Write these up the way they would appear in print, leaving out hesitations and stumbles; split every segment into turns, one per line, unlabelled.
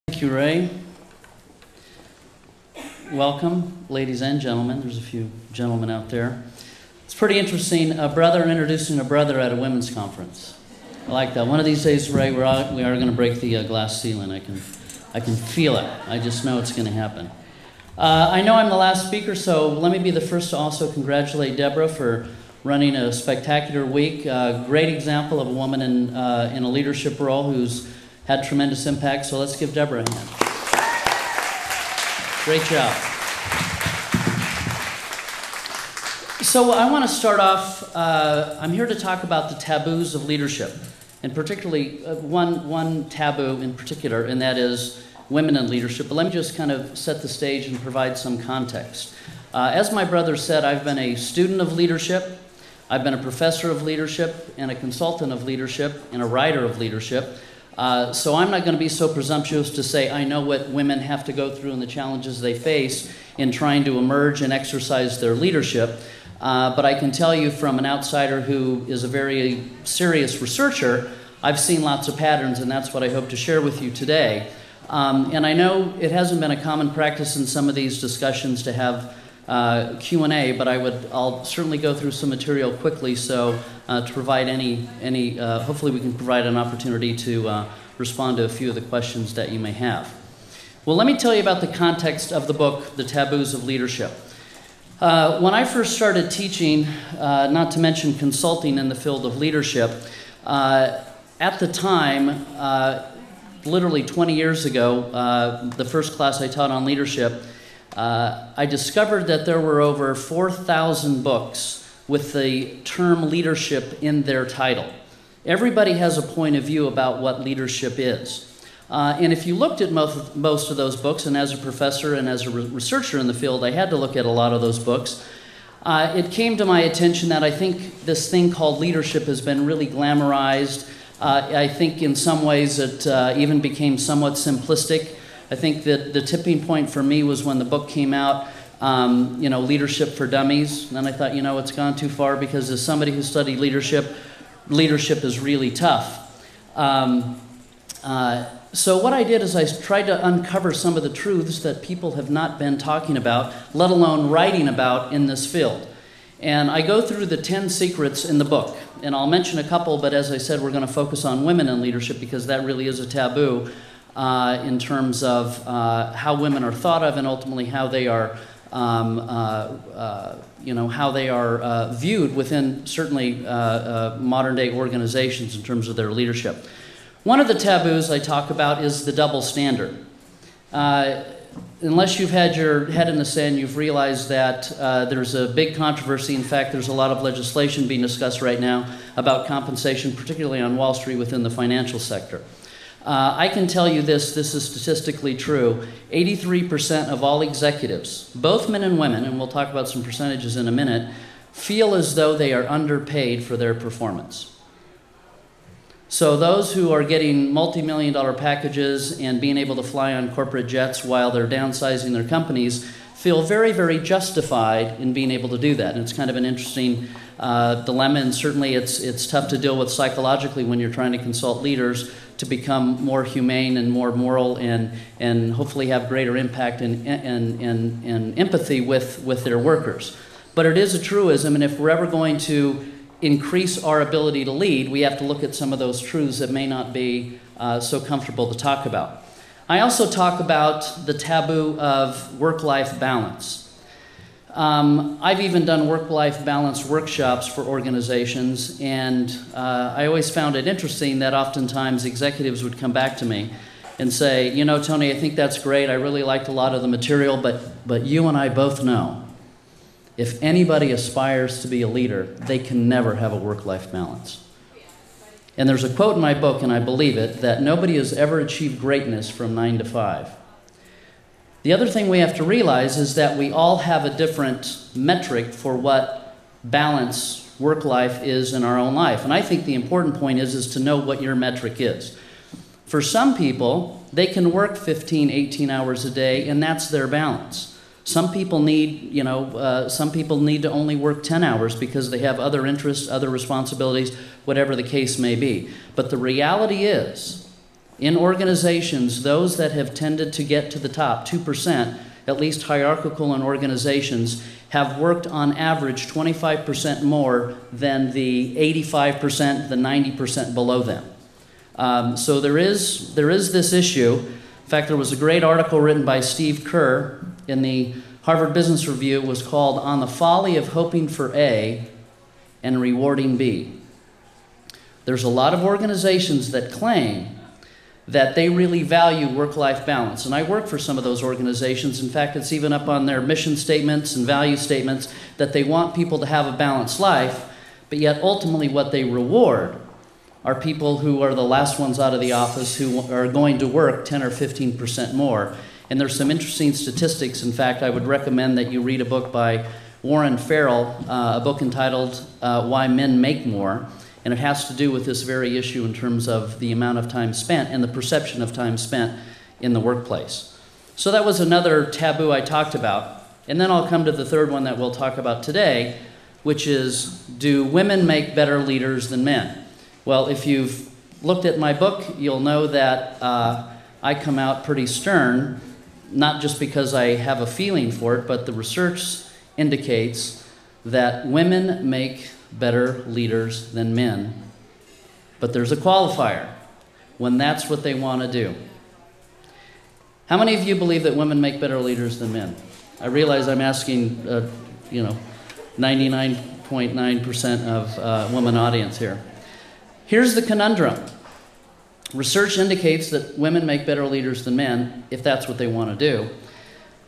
Thank you, Ray. Welcome, ladies and gentlemen. There's a few gentlemen out there. It's pretty interesting, a brother introducing a brother at a women's conference. I like that. One of these days, Ray, we are going to break the glass ceiling. I can feel it. I just know it's going to happen. I know I'm the last speaker, so let me be the first to also congratulate Deborah for running a spectacular week. Great example of a woman in a leadership role who's had tremendous impact, so let's give Deborah a hand. Great job. So I want to start off, I'm here to talk about the taboos of leadership, and particularly one taboo in particular, and that is women in leadership. But let me just kind of set the stage and provide some context. As my brother said, I've been a student of leadership, I've been a professor of leadership, and a consultant of leadership, and a writer of leadership. So I'm not going to be so presumptuous to say I know what women have to go through and the challenges they face in trying to emerge and exercise their leadership. But I can tell you from an outsider who is a very serious researcher, I've seen lots of patterns, and that's what I hope to share with you today. And I know it hasn't been a common practice in some of these discussions to have Q&A, but I'll certainly go through some material quickly, so to provide hopefully we can provide an opportunity to respond to a few of the questions that you may have. Well, let me tell you about the context of the book, The Taboos of Leadership. When I first started teaching, not to mention consulting in the field of leadership, at the time, literally 20 years ago, the first class I taught on leadership, I discovered that there were over 4,000 books with the term leadership in their title. Everybody has a point of view about what leadership is. And if you looked at most of those books, and as a professor and as a researcher in the field, I had to look at a lot of those books, it came to my attention that I think this thing called leadership has been really glamorized. I think in some ways it even became somewhat simplistic. I think that the tipping point for me was when the book came out, Leadership for Dummies. And then I thought, it's gone too far, because as somebody who studied leadership is really tough. So what I did is I tried to uncover some of the truths that people have not been talking about, let alone writing about in this field. And I go through the 10 secrets in the book. And I'll mention a couple, but as I said, we're going to focus on women in leadership because that really is a taboo in terms of how women are thought of and ultimately how they are, viewed within certainly modern-day organizations in terms of their leadership. One of the taboos I talk about is the double standard. Unless you've had your head in the sand, you've realized that there's a big controversy. In fact, there's a lot of legislation being discussed right now about compensation, particularly on Wall Street within the financial sector. I can tell you this is statistically true. 83% of all executives, both men and women, and we'll talk about some percentages in a minute, feel as though they are underpaid for their performance. So those who are getting multi-million-dollar packages and being able to fly on corporate jets while they're downsizing their companies feel very, very justified in being able to do that. And it's kind of an interesting dilemma, and certainly it's tough to deal with psychologically when you're trying to consult leaders to become more humane and more moral and hopefully have greater impact and empathy with their workers. But it is a truism, and if we're ever going to increase our ability to lead, we have to look at some of those truths that may not be so comfortable to talk about. I also talk about the taboo of work-life balance. I've even done work-life balance workshops for organizations, and I always found it interesting that oftentimes executives would come back to me and say, Tony, I think that's great. I really liked a lot of the material, but you and I both know if anybody aspires to be a leader, they can never have a work-life balance. And there's a quote in my book, and I believe it, that nobody has ever achieved greatness from 9 to 5. The other thing we have to realize is that we all have a different metric for what balance work-life is in our own life. And I think the important point is to know what your metric is. For some people, they can work 15, 18 hours a day, and that's their balance. Some people need, to only work 10 hours because they have other interests, other responsibilities, whatever the case may be. But the reality is in organizations, those that have tended to get to the top, 2%, at least hierarchical in organizations, have worked on average 25% more than the 85%, the 90% below them. So there is this issue. In fact, there was a great article written by Steve Kerr in the Harvard Business Review. It was called "On the Folly of Hoping for A and Rewarding B." There's a lot of organizations that claim that they really value work-life balance. And I work for some of those organizations. In fact, it's even up on their mission statements and value statements that they want people to have a balanced life, but yet ultimately what they reward are people who are the last ones out of the office, who are going to work 10 or 15% more. And there's some interesting statistics. In fact, I would recommend that you read a book by Warren Farrell, a book entitled Why Men Make More. And it has to do with this very issue in terms of the amount of time spent and the perception of time spent in the workplace. So that was another taboo I talked about. And then I'll come to the third one that we'll talk about today, which is, do women make better leaders than men? Well, if you've looked at my book, you'll know that I come out pretty stern, not just because I have a feeling for it, but the research indicates that women make better leaders than men. But there's a qualifier, when that's what they want to do. How many of you believe that women make better leaders than men? I realize I'm asking, 99.9% of women audience here. Here's the conundrum. Research indicates that women make better leaders than men, if that's what they want to do.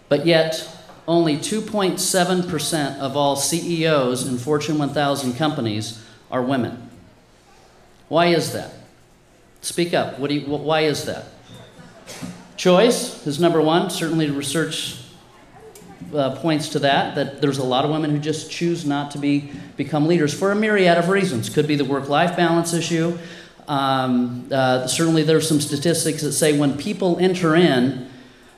But yet, only 2.7% of all CEOs in Fortune 1000 companies are women. Why is that? Speak up. Why is that? Choice is number one. Certainly research points to that there's a lot of women who just choose not to become leaders for a myriad of reasons. Could be the work-life balance issue. Certainly there's some statistics that say when people enter in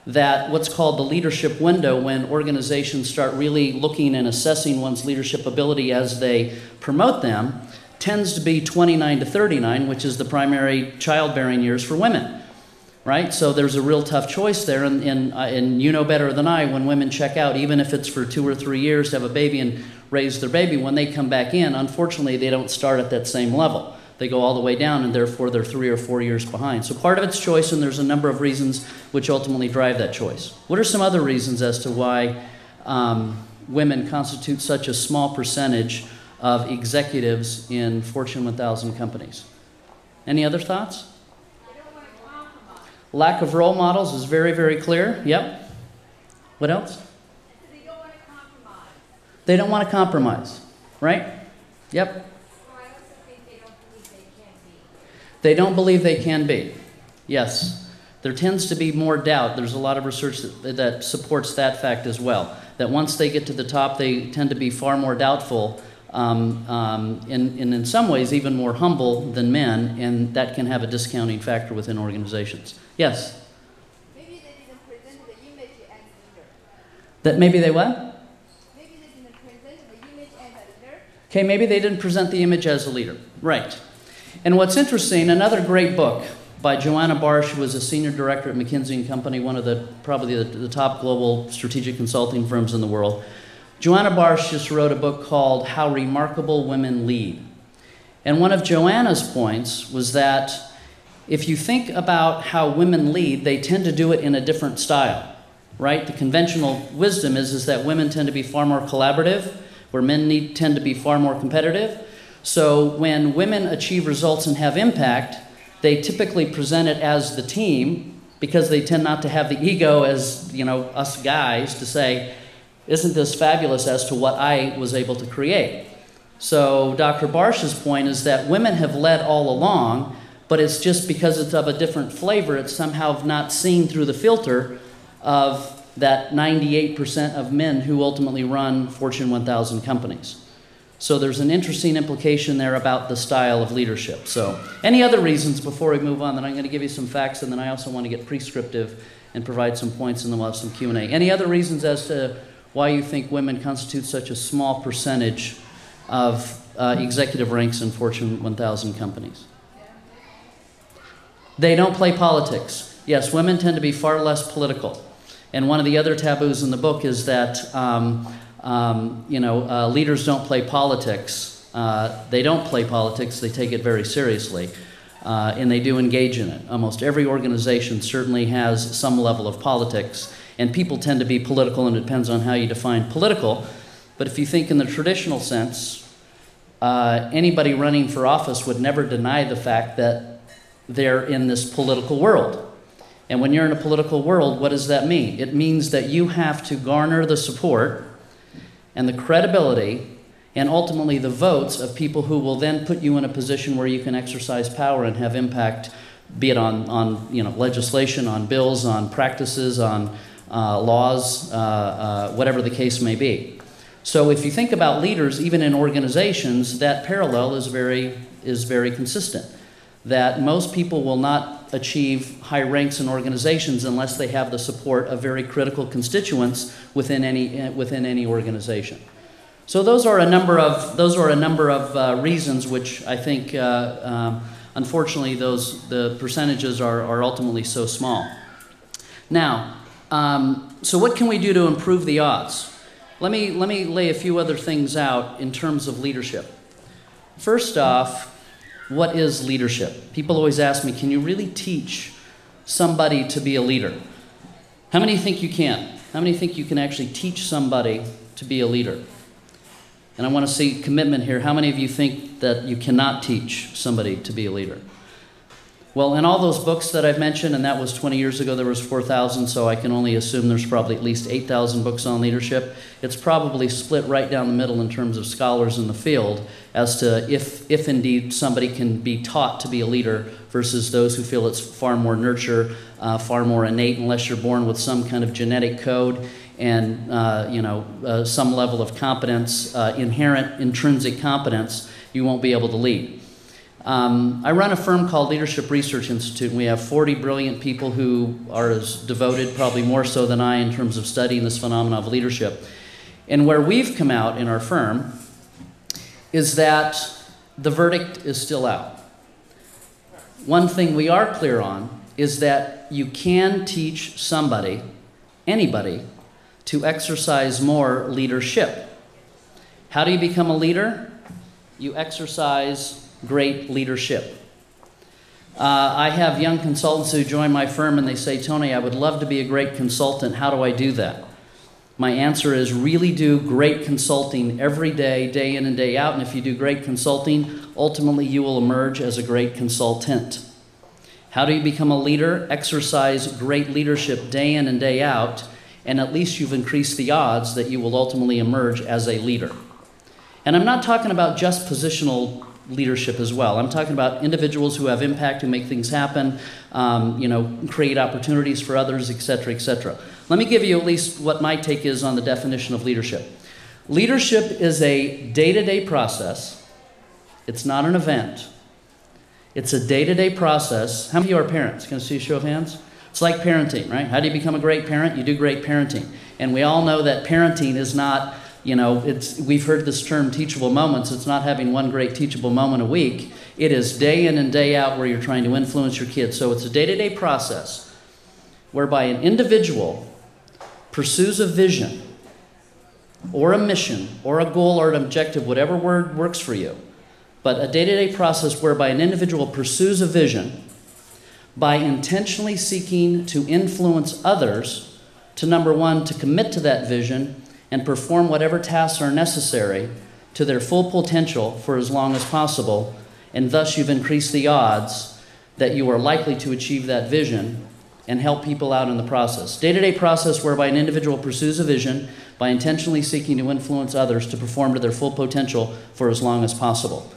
that what's called the leadership window, when organizations start really looking and assessing one's leadership ability as they promote them, tends to be 29 to 39, which is the primary childbearing years for women, right? So there's a real tough choice there, and you know better than I, when women check out, even if it's for 2 or 3 years to have a baby and raise their baby, when they come back in, unfortunately, they don't start at that same level. They go all the way down, and therefore they're 3 or 4 years behind. So part of it's choice, and there's a number of reasons which ultimately drive that choice. What are some other reasons as to why women constitute such a small percentage of executives in Fortune 1000 companies? Any other thoughts?
They don't want to compromise.
Lack of role models is very, very clear. Yep. What else?
They don't want to compromise.
They don't want to compromise, right? Yep. They don't believe they can be. Yes. There tends to be more doubt. There's a lot of research that supports that fact as well, that once they get to the top, they tend to be far more doubtful, and in some ways even more humble than men, and that can have a discounting factor within organizations. Yes?
Maybe they didn't present the image as leader.
That maybe they what?
Maybe they didn't present the image as a leader.
Okay, maybe they didn't present the image as a leader. Right. And what's interesting, another great book by Joanna Barsh, who was a senior director at McKinsey & Company, one of probably the top global strategic consulting firms in the world. Joanna Barsh just wrote a book called How Remarkable Women Lead. And one of Joanna's points was that if you think about how women lead, they tend to do it in a different style, right? The conventional wisdom is that women tend to be far more collaborative, where men tend to be far more competitive. So when women achieve results and have impact, they typically present it as the team, because they tend not to have the ego as, us guys to say, isn't this fabulous as to what I was able to create? So Dr. Barsh's point is that women have led all along, but it's just because it's of a different flavor, it's somehow not seen through the filter of that 98% of men who ultimately run Fortune 1000 companies. So there's an interesting implication there about the style of leadership. So any other reasons before we move on? Then I'm going to give you some facts, and then I also want to get prescriptive and provide some points, and then we'll have some Q&A. Any other reasons as to why you think women constitute such a small percentage of executive ranks in Fortune 1000 companies? They don't play politics. Yes, women tend to be far less political. And one of the other taboos in the book is that leaders don't play politics. They don't play politics. They take it very seriously. And they do engage in it. Almost every organization certainly has some level of politics. And people tend to be political, and it depends on how you define political. But if you think in the traditional sense, anybody running for office would never deny the fact that they're in this political world. And when you're in a political world, what does that mean? It means that you have to garner the support and the credibility and ultimately the votes of people who will then put you in a position where you can exercise power and have impact, be it on legislation, on bills, on practices, on laws, whatever the case may be. So if you think about leaders, even in organizations, that parallel is very consistent. That most people will not achieve high ranks in organizations unless they have the support of very critical constituents within any organization. So those are a number of reasons which I think, unfortunately, the percentages are ultimately so small. Now, so what can we do to improve the odds? Let me lay a few other things out in terms of leadership. First off, what is leadership? People always ask me, can you really teach somebody to be a leader? How many think you can? How many think you can actually teach somebody to be a leader? And I want to see commitment here. How many of you think that you cannot teach somebody to be a leader? Well, in all those books that I've mentioned, and that was 20 years ago, there was 4,000, so I can only assume there's probably at least 8,000 books on leadership. It's probably split right down the middle in terms of scholars in the field as to if indeed somebody can be taught to be a leader versus those who feel it's far more nurture, far more innate, unless you're born with some kind of genetic code and some level of competence, inherent intrinsic competence, you won't be able to lead. I run a firm called Leadership Research Institute, and we have 40 brilliant people who are as devoted, probably more so than I, in terms of studying this phenomenon of leadership. And where we've come out in our firm is that the verdict is still out. One thing we are clear on is that you can teach somebody, anybody, to exercise more leadership. How do you become a leader? You exercise great leadership. I have young consultants who join my firm and they say, Tony, I would love to be a great consultant. How do I do that? My answer is really do great consulting every day, day in and day out. And if you do great consulting, ultimately you will emerge as a great consultant. How do you become a leader? Exercise great leadership day in and day out, and at least you've increased the odds that you will ultimately emerge as a leader. And I'm not talking about just positional leadership as well. I'm talking about individuals who have impact, who make things happen, create opportunities for others, et cetera, et cetera. Let me give you at least what my take is on the definition of leadership. Leadership is a day-to-day process. It's not an event. It's a day-to-day process. How many of you are parents? Can I see a show of hands? It's like parenting, right? How do you become a great parent? You do great parenting. And we all know that parenting is not, we've heard this term teachable moments. It's not having one great teachable moment a week. It is day in and day out where you're trying to influence your kids. So it's a day-to-day process whereby an individual pursues a vision or a mission or a goal or an objective, whatever word works for you. But a day-to-day process whereby an individual pursues a vision by intentionally seeking to influence others to, number one, to commit to that vision and perform whatever tasks are necessary to their full potential for as long as possible, and thus you've increased the odds that you are likely to achieve that vision and help people out in the process. Day-to-day process whereby an individual pursues a vision by intentionally seeking to influence others to perform to their full potential for as long as possible.